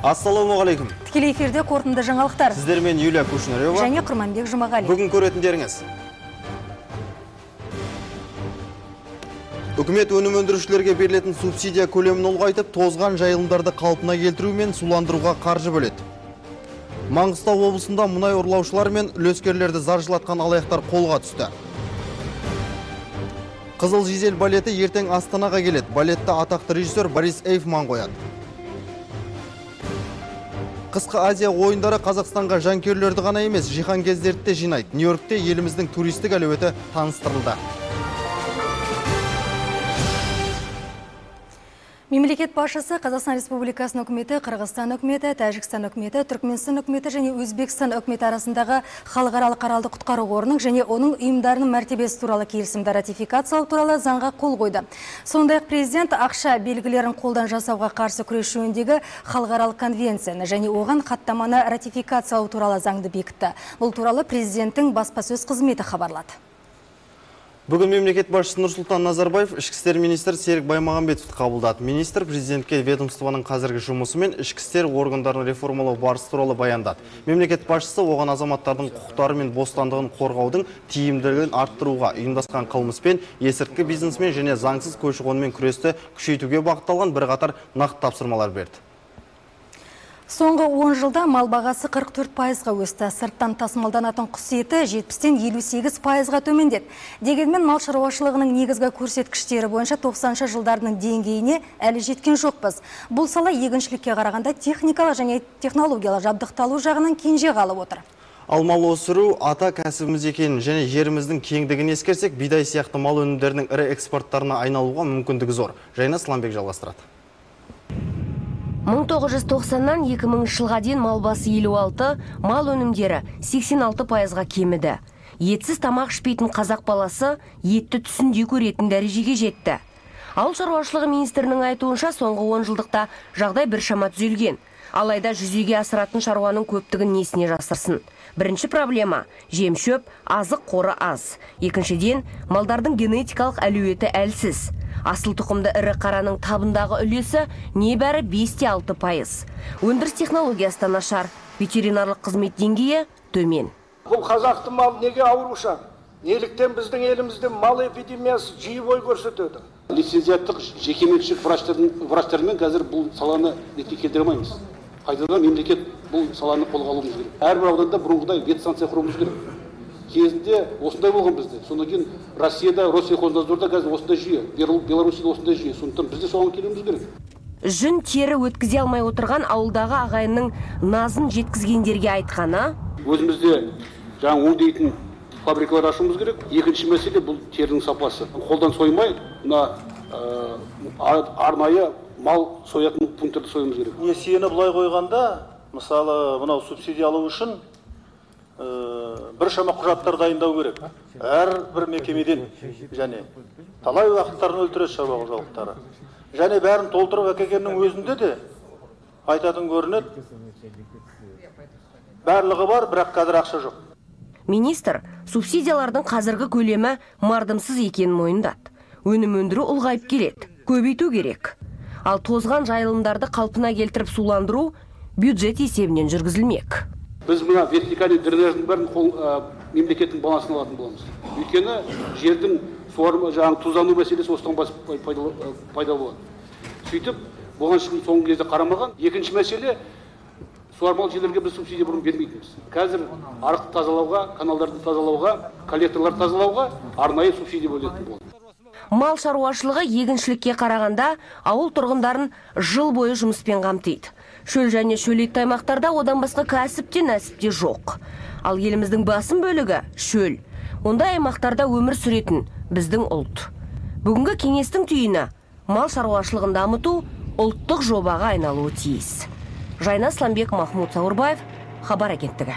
Ассалаумағалейкум. Тікелей эфирде қорытынды жаңалықтар. Сіздермен Юлия Кушнарева және Құрманбек Жұмағали. Бүгін көретіндеріңіз. Үкімет өнім өндірушілерге берілетін субсидия көлемін ұлғайтып, тозған жайылымдарды қалпына келтіру мен суландыруға қаржы бөледі. Маңғыстау облысында мұнай ұрлаушылар мен үлескерлерді заржылатқан алаяқтар қолға түсті. Қызыл Жизел балеті ертең Астанаға келеді. Балетті атақты режиссер Борис Эйфман қояды. Қысқы Азия ойындары Қазақстанға жанкүйерлерді ғана емес, жиһанкездерді де жинайды. Нью-Йоркте еліміздің туристік әлеуеті таныстырылды. Мемлекет басшысы Қазақстан Республикасының үкіметі, Қырғызстан үкіметі, Тәжікстан үкіметі, Түркменстан үкіметі және Өзбекстан үкіметі арасындағы халықаралық аралды құтқару қорының және оның ұйымдарының мәртебесі туралы келісімді ратификациялау туралы заңға қол қойды. Сондай-ақ президент ақша белгілерін қолдан жасауға қарсы күрес жөніндегі халықаралық конвенцияны және оған хаттаманы ратификациялау туралы заңды бекітті. Бұл туралы президенттің баспасөз қызметі хабарлады. Бүгін мемлекет басшысы Нұрсұлтан Назарбаев ішкі істер министрі Серік Баймағамбетовті қабылдады. Министр президентке ведомствоның қазіргі жұмысы мен ішкі істер органдарын реформалау барысы туралы баяндады. Мемлекет басшысы оған азаматтардың құқықтары мен бостандығын қорғаудың тиімділігін арттыруға, ұйымдасқан қылмыспен, есірткі бизнесмен және заңсыз көші-қонмен күресті күшейтуге бағытталған бірқатар нақты тапсырмалар берді. Соңғы 10 жылда мал бағасы 44%-ға өсті. Сырттан тасымалданатын құс еті 70-тен 58%-ға төмендеді. Дегенмен мал шаруашылығының негізгі көрсеткіштері бойынша 90 жылдардың деңгейіне әлі жеткен жоқпыз. Бұл сала егіншілікке қарағанда техникалық және технологиялық жабдықталу жағынан кенже қалып отыр. Ал мал өсіру ата кәсібіміз екенін және жеріміздің кеңдігін ескерсек, бидай сияқты мал өнімдерінің ірі экспорттарына айналуға мүмкіндігі зор. Жайна Сламбек жалғастырады. 1990-нан 2000 жылға дейін мал басы 56, мал өнімдері 86%-ға кеміді. Етсіз тамақ ішпейтін қазақ баласы етті түсінде көретін дәрежеге жетті. Ауыл шаруашылығы министрінің айтуынша соңғы 10 жылдықта жағдай біршама түзелген. Алайда жүзеге асыратын шаруаның көптігін несіне жасырсын. Бірінші проблема – жем-шөп, азық қоры аз. Екіншіден, малдардың генетикалық әлеуеті әлсіз. Асыл тұқымды ірі қараның табындағы үлесі небәрі 5-6%. Өндіріс технологиясы нашар, ветеринарлық қызмет деңгейі төмен. Бұл қазақты мал неге ауруша? Неліктен біздің елімізде мал эпидемиясы жиі бой көрсетеді? Лицензияттық жекеменшік врачтармен қазір бұл саланы ретке келтіре алмаймыз. Қайтадан мемлекет бұл саланы қолға алуымыз керек. Әрбір ауданда бұрынғыдай ветстанция құруымыз керек. Кезінде осындай болған бізде. Содан кейін Россияда, Россельхознадзорда қазір осындай жүйе, Беларусияда осындай жүйе. Сондықтан бізде соған келуіміз керек. Жүн тері өткізе алмай отырған ауылдағы ағайынның назын жеткізгендерге айтқаны. Өзімізде жаңа өңдейтін фабрикалар ашуымыз керек. Екінші мәселе бұл терінің сапасы. Қолдан соймай, арнайы мал соятын пункттерді союымыз керек. Несиені былай қойғанда, мысалы, мынау субсидия алу үшін біршама құжаттар дайындау керек. Әр бір мекемеден және талай уақыттарын өлтіреді шаруа қожалықтары. Және бәрін толтырып әкелгеннің өзінде де айтатын көрінеді. Барлығы бар, бірақ қазір ақша жоқ. Министр субсидиялардың қазіргі көлемі мардымсыз екенін мойындады. Өнім өндіру ұлғайып келеді, көбейту керек. Ал тозған жайылымдарды қалпына келтіріп суландыру бюджет есебінен жүргізілмек. Біз мына вертикальный дренаждың бәрін мемлекеттің балансына алатын боламыз. Өйткені жердің тұздану мәселесі осыдан пайда болады. Сөйтіп, болған шығын соңғы кезде қарамаған. Екінші мәселе, суармалы жерлерге біз субсидия бұрын бермейтінбіз. Қазір арықты тазалауға, каналдарды тазалауға, коллекторларды тазалауға арнайы субсидия бөлінетін болды. Мал шаруашылығы егіншілікке қарағанда ауыл тұрғындарын жыл бойы жұмыспен қамтиды. Шөл және шөлейтті аймақтарда одан басқа кәсіп те нәсіп те жоқ. Ал еліміздің басым бөлігі шөл. Онда аймақтарда өмір сүретін біздің ұлт. Бүгінгі кеңестің түйіні мал шаруашылығын дамыту ұлттық жобаға айналуы тиіс. Жайна Сламбек, Махмуд Саурбаев, Хабар агенттігі.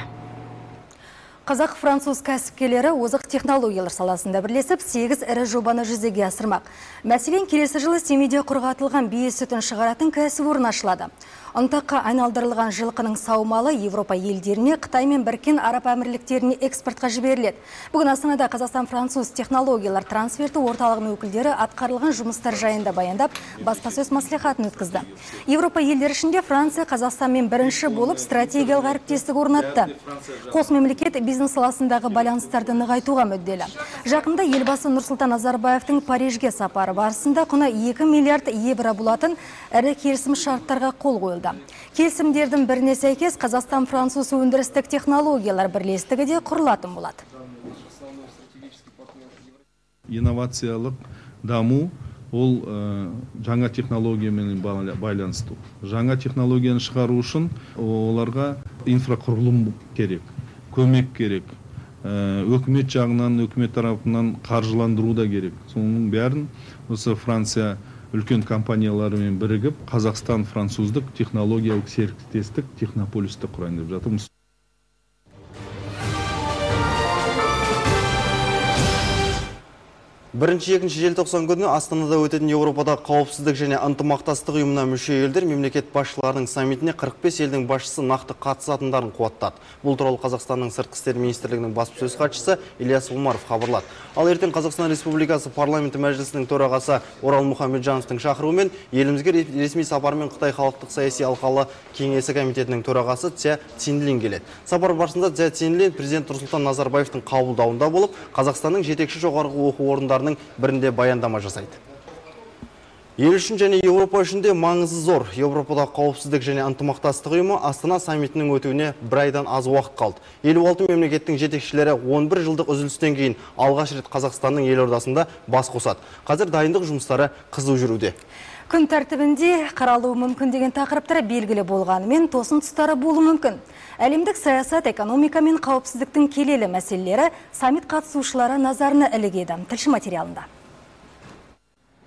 Қазақ-француз кәсіпкерлері озық технологиялар саласында бірлесіп 8 ірі жобаны жүзеге асырмақ. Мәселен, келесі жылы Семейде құрғатылған бие сүтін шығаратын кәсіпорын ашылады. Ұнтаққа айналдырылған жылқының саумалы Европа елдеріне, Қытай мен Біріккен Араб Әмірліктеріне экспортқа жіберіледі. Бүгін Астанада Қазақстан-Француз технологиялар трансферті орталығының өкілдері атқарылған жұмыстар жайында баяндап, баспасөз мәслихатын өткізді. Европа елдері ішінде Франция Қазақстанмен бірінші болып стратегиялық әріптестік орнатты. Қос мемлекет бизнес саласындағы байланыстарды нығайтуға мүдделі. Жақында елбасы Нұрсұлтан Назарбаевтың Парижге сапары барысында құны 2 миллиард евро болатын ірі келісім шарттарға қол қойылды. Келісімдердің біріне сәйкес Қазақстан-Француз өндірістік технологиялар бірлестігі де құрылатын болады. Инновациялық даму ол жаңа технологиямен байланысты. Жаңа технологияны шығару үшін оларға инфрақұрылым керек, көмек керек. Өкімет жағынан, өкімет тарапынан қаржыландыру да керек. Соның бәрін осы Франция үлкен компанияларымен бірігіп, Қазақстан-француздық технологиялық серіктестік технополисті құрайын деп жатырмыз. 1-2 желтоқсан күні Астанада өтетін Еуропадағы қауіпсіздік және ынтымақтастық ұйымына мүше елдер мемлекет басшыларының саммитіне 45 елдің басшысы нақты қатысатындарын қуаттады. Бұл туралы Қазақстанның сыртқы істер министрлігінің баспасөз хатшысы Ильяс Умаров хабарлады. Ал ертең Қазақстан Республикасы парламенті мәжілісінің төрағасы Орал Мұхамеджановтың шақыруымен елімізге ресми сапармен Қытай халықтық саяси алқалы кеңесі комитетінің төрағасы Цзя Цинлин келеді. Сапар барысында Цзя Цинлин президент Нұрсұлтан Назарбаевтың қабылдауында болып, Қазақстанның жетекші жоғарғы оқу орындарының бірінде баяндама жасайды. Ел үшін және Еуропа үшін де маңызы зор. Еуропадағы қауіпсіздік және ынтымақтастық ұйымы Астана саммитінің өтуіне бір айдан аз уақыт қалды. 56 мемлекеттің жетекшілері 11 жылдық үзілістен кейін алғаш рет Қазақстанның елордасында бас қосады. Қазір дайындық жұмыстары қызу жүруде. Күн тәртібінде қаралуы мүмкін деген тақырыптары белгілі болғанымен тосын тұстары болуы мүмкін. Әлемдік саясат, экономика мен қауіпсіздіктің келелі мәселелері саммит қатысушылары назарына ілігеді. Тілші материалында.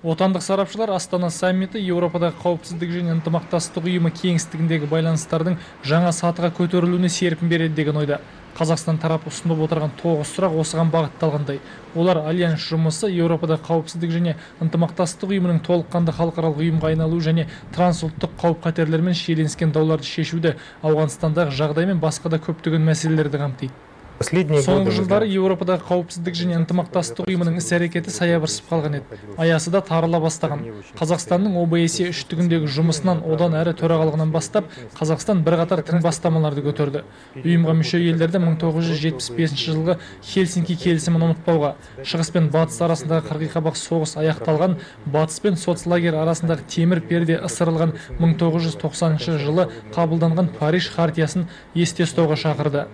Отандық сарапшылар Астана саммиті Еуропадағы қауіпсіздік және ынтымақтастық ұйымы кеңістігіндегі байланыстардың жаңа сатыға көтерілуіне серпін береді деген ойда. Қазақстан тарапы ұсынып отырған 9 сұрақ осыған бағытталғандай. Олар альянс жұмысы, Еуропадағы қауіпсіздік және ынтымақтастық ұйымының толыққанды халықаралық ұйымға айналу және трансұлттық қауіп-қатерлермен шиеленіскен дауларды шешуді, Ауғанстандағы жағдай мен басқа да көптеген мәселелерді қамтиды. Соңғы жылдары Еуропадағы қауіпсіздік және ынтымақтастық ұйымының іс-әрекеті саябырсып қалған еді. Аясы да тарыла бастаған. Қазақстанның ОБСЕ үштігіндегі жұмысынан одан әрі төрағалығынан бастап, Қазақстан бірқатар тың бастамаларды көтерді. Ұйымға мүше елдерді 1975 жылғы Хельсинки келісімін ұмытпауға, шығыс пен батыс арасындағы қырғи-қабақ соғыс аяқталған, батыс пен соцлагер арасындағы темір перде ысырылған 1990 жылы қабылданған Париж хартиясын есте ұстауға шақырды.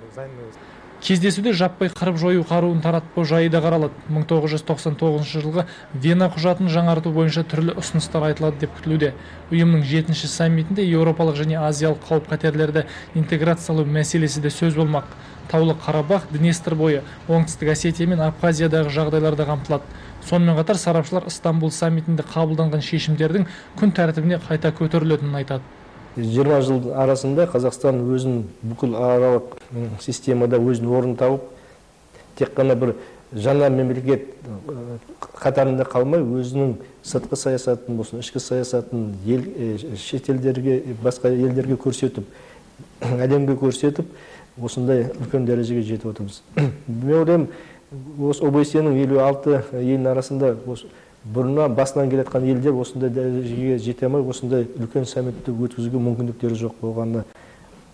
Кездесуде жаппай қырып жою қаруын таратпау жайы да қаралады. 1999 жылғы Вена құжатын жаңарту бойынша түрлі ұсыныстар айтылады деп күтілуде. Ұйымның 7-ші саммитінде еуропалық және азиялық қауіп-қатерлерді интеграциялау мәселесі де сөз болмақ. Таулы Қарабақ, Днестр бойы, Оңтүстік Осетия мен Абхазиядағы жағдайларда қамтылады. Сонымен қатар сарапшылар Стамбул саммитінде қабылданған шешімдердің күн тәртібіне қайта көтерілетінін айтады. 20 жыл арасында Қазақстан өзін бүкіл аралық системада өзін орын тауып, тек қана бір жаңа мемлекет қатарында қалмай, өзінің сыртқы саясатын болсын, ішкі саясатын шетелдерге, басқа елдерге көрсетіп, әлемге көрсетіп, осындай үлкен дәрежеге жетіп отырмыз. Мен ойлаймын, осы ОБСЕ-нің 56 елдің арасында бұрыннан басынан келетқан елдер осындай дәрежеге жете алмай, осындай үлкен саммитті өткізуге мүмкіндіктері жоқ болғаны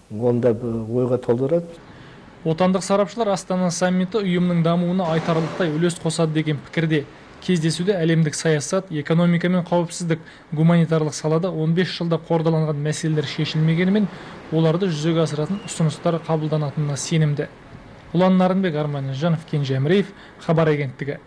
онда ойға толтырады. Отандық сарапшылар Астана саммиті ұйымның дамуына айтарлықтай үлес қосады деген пікірде. Кездесуде әлемдік саясат, экономика мен қауіпсіздік, гуманитарлық салада 15 жылда қордаланған мәселелер шешілмегенімен, оларды жүзеге асыратын ұсыныстар қабылданатынына сенімді. Ұлан Нарынбек, Арман Жанов, Кенже Әміреев, Хабар агенттігі.